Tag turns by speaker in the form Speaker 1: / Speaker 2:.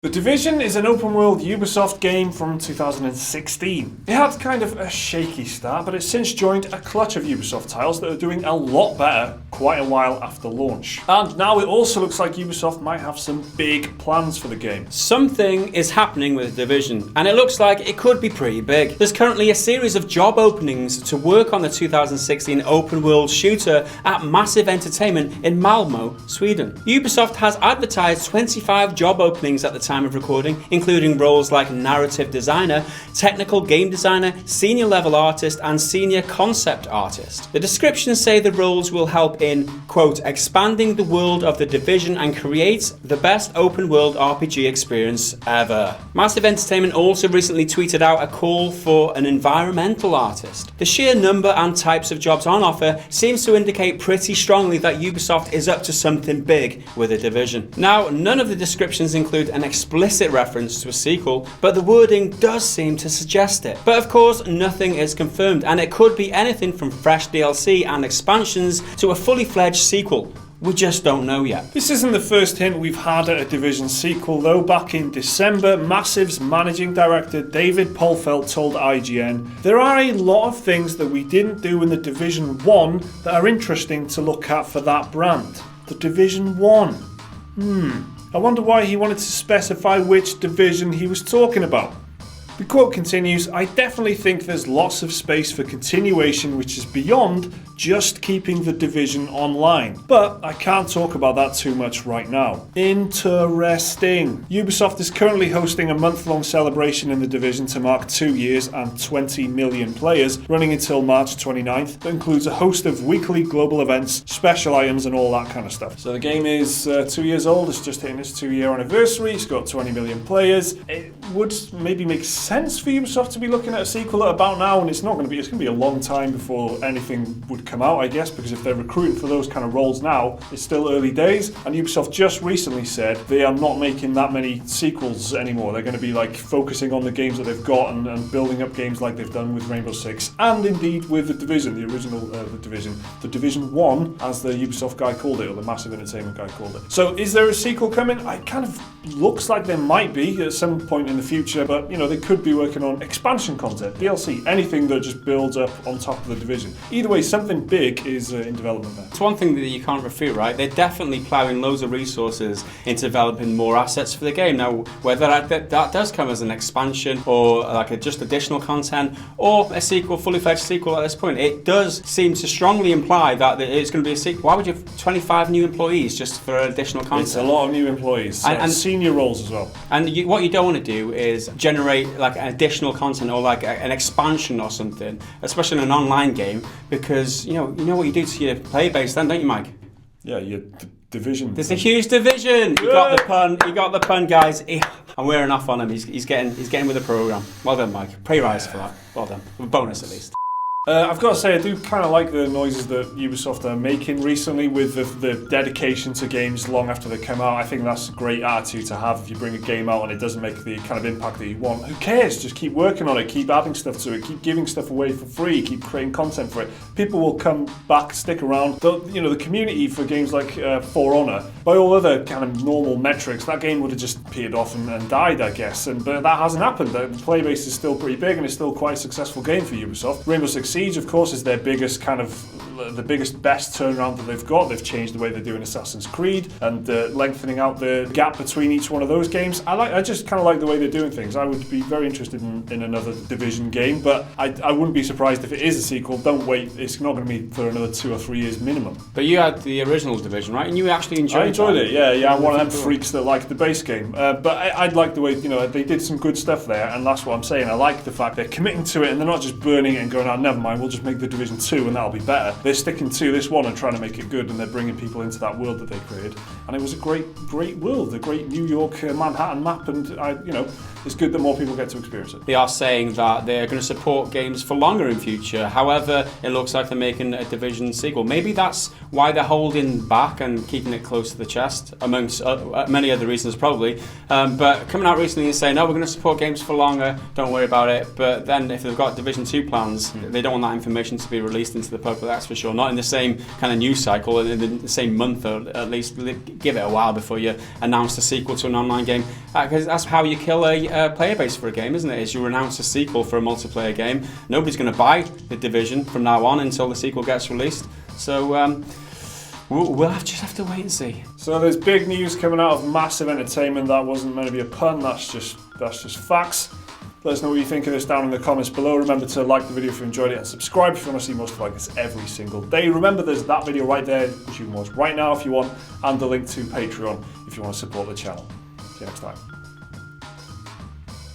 Speaker 1: The Division is an open-world Ubisoft game from 2016. It had kind of a shaky start, but it's since joined a clutch of Ubisoft titles that are doing a lot better quite a while after launch. And now it also looks like Ubisoft might have some big plans for the game.
Speaker 2: Something is happening with The Division, and it looks like it could be pretty big. There's currently a series of job openings to work on the 2016 open-world shooter at Massive Entertainment in Malmö, Sweden. Ubisoft has advertised 25 job openings at the time of recording, including roles like narrative designer, technical game designer, senior level artist, and senior concept artist. The descriptions say the roles will help in, quote, expanding the world of The Division and create the best open world RPG experience ever. Massive Entertainment also recently tweeted out a call for an environmental artist. The sheer number and types of jobs on offer seems to indicate pretty strongly that Ubisoft is up to something big with The Division. Now, none of the descriptions include an explicit reference to a sequel, but the wording does seem to suggest it. But of course, nothing is confirmed, and it could be anything from fresh DLC and expansions to a fully fledged sequel. We just don't know yet.
Speaker 1: This isn't the first hint we've had at a Division sequel, though. Back in December, Massive's managing director David Polfelt told IGN, "There are a lot of things that we didn't do in The Division 1 that are interesting to look at for that brand." The Division 1. I wonder why he wanted to specify which division he was talking about. The quote continues, "I definitely think there's lots of space for continuation which is beyond just keeping the Division online. But I can't talk about that too much right now." Interesting. Ubisoft is currently hosting a month-long celebration in The Division to mark 2 years and 20 million players, running until March 29th. That includes a host of weekly global events, special items and all that kind of stuff. So the game is 2 years old, it's just hitting its 2-year anniversary, it's got 20 million players. It would maybe make sense for Ubisoft to be looking at a sequel at about now, and it's going to be a long time before anything would come out, I guess, because if they're recruiting for those kind of roles now, it's still early days. And Ubisoft just recently said they are not making that many sequels anymore. They're going to be focusing on the games that they've got and building up games like they've done with Rainbow Six and indeed with The Division, the original The Division 1, as the Ubisoft guy called it, or the Massive Entertainment guy called it. So is there a sequel coming? It kind of looks like there might be at some point in the future, but they could be working on expansion content, DLC, anything that just builds up on top of The Division. Either way, something big is in development there.
Speaker 2: It's one thing that you can't refute, right? They're definitely ploughing loads of resources into developing more assets for the game. Now, whether that does come as an expansion or just additional content or a sequel, fully fledged sequel at this point, it does seem to strongly imply that it's going to be a sequel. Why would you have 25 new employees just for additional content?
Speaker 1: It's a lot of new employees and senior roles as well.
Speaker 2: And what you don't want to do is generate additional content or an expansion or something, especially in an online game, because you know what you do to your player base then, don't you, Mike?
Speaker 1: Yeah, your division.
Speaker 2: There's a huge division. You got the pun, guys. I'm wearing off on him. He's getting with the program. Well done, Mike. Pay rise for that. Well done. A bonus at least.
Speaker 1: I've got to say, I do kind of like the noises that Ubisoft are making recently with the dedication to games long after they come out. I think that's a great attitude to have. If you bring a game out and it doesn't make the kind of impact that you want, who cares? Just keep working on it, keep adding stuff to it, keep giving stuff away for free, keep creating content for it. People will come back, stick around. The community for games like For Honor, by all other kind of normal metrics, that game would have just petered off and died, I guess. But that hasn't happened. The player base is still pretty big and it's still quite a successful game for Ubisoft. Rainbow Six Siege, of course, is their biggest best turnaround that they've got. They've changed the way they're doing Assassin's Creed and lengthening out the gap between each one of those games. I just kind of like the way they're doing things. I would be very interested in another Division game, but I wouldn't be surprised if it is a sequel. Don't wait. It's not going to be for another 2 or 3 years minimum.
Speaker 2: But you had the original Division, right? And you actually enjoyed it.
Speaker 1: I enjoyed it, yeah. I'm one of them freaks that like the base game. But I'd like the way, they did some good stuff there, and that's what I'm saying. I like the fact they're committing to it and they're not just burning it and going, never mind, we'll just make the Division 2 and that'll be better. They're sticking to this one and trying to make it good, and they're bringing people into that world that they created. And it was a great world, a great New York Manhattan map, and it's good that more people get to experience it.
Speaker 2: They are saying that they're going to support games for longer in future. However, it looks like they're making a Division sequel. Maybe that's why they're holding back and keeping it close to the chest, amongst many other reasons probably. But coming out recently and saying, no, we're going to support games for longer, don't worry about it. But then if they've got Division 2 plans, they don't don't want that information to be released into the public, that's for sure. Not in the same kind of news cycle, in the same month, or at least give it a while before you announce the sequel to an online game. Because that's how you kill a player base for a game, isn't it? Is you announce a sequel for a multiplayer game. Nobody's going to buy The Division from now on until the sequel gets released. So we'll just have to wait and see.
Speaker 1: So there's big news coming out of Massive Entertainment. That wasn't meant to be a pun, that's just facts. Let us know what you think of this down in the comments below. Remember to like the video if you enjoyed it, and subscribe if you want to see more stuff like this every single day. Remember, there's that video right there, which you can watch right now if you want, and the link to Patreon if you want to support the channel. See you next time.